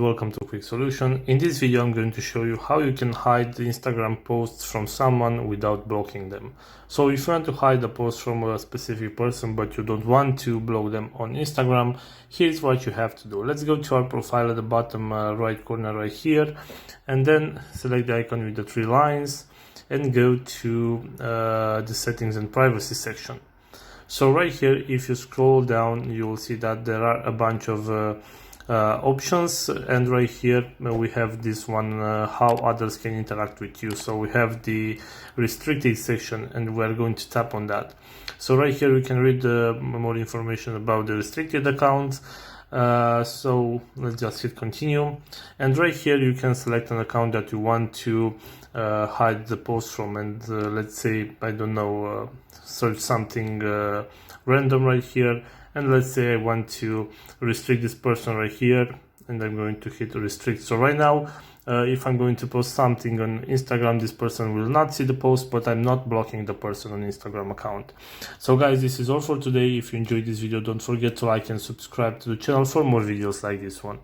Welcome to Quick Solution. In this video I'm going to show you how you can hide the Instagram posts from someone without blocking them. So if you want to hide a post from a specific person but you don't want to block them on Instagram, here's what you have to do. Let's go to our profile at the bottom right corner right here, and then select the icon with the three lines and go to the settings and privacy section. So right here, if you scroll down, you will see that there are a bunch of options, and right here we have this one, how others can interact with you. So we have the restricted section and we're going to tap on that. So right here we can read more information about the restricted accounts. So let's just hit continue, and right here you can select an account that you want to hide the post from, and let's say, I don't know, search something random right here, and let's say I want to restrict this person right here, and I'm going to hit restrict. So right now if I'm going to post something on Instagram, this person will not see the post, but I'm not blocking the person on Instagram account. So guys, this is all for today. If you enjoyed this video, don't forget to like and subscribe to the channel for more videos like this one.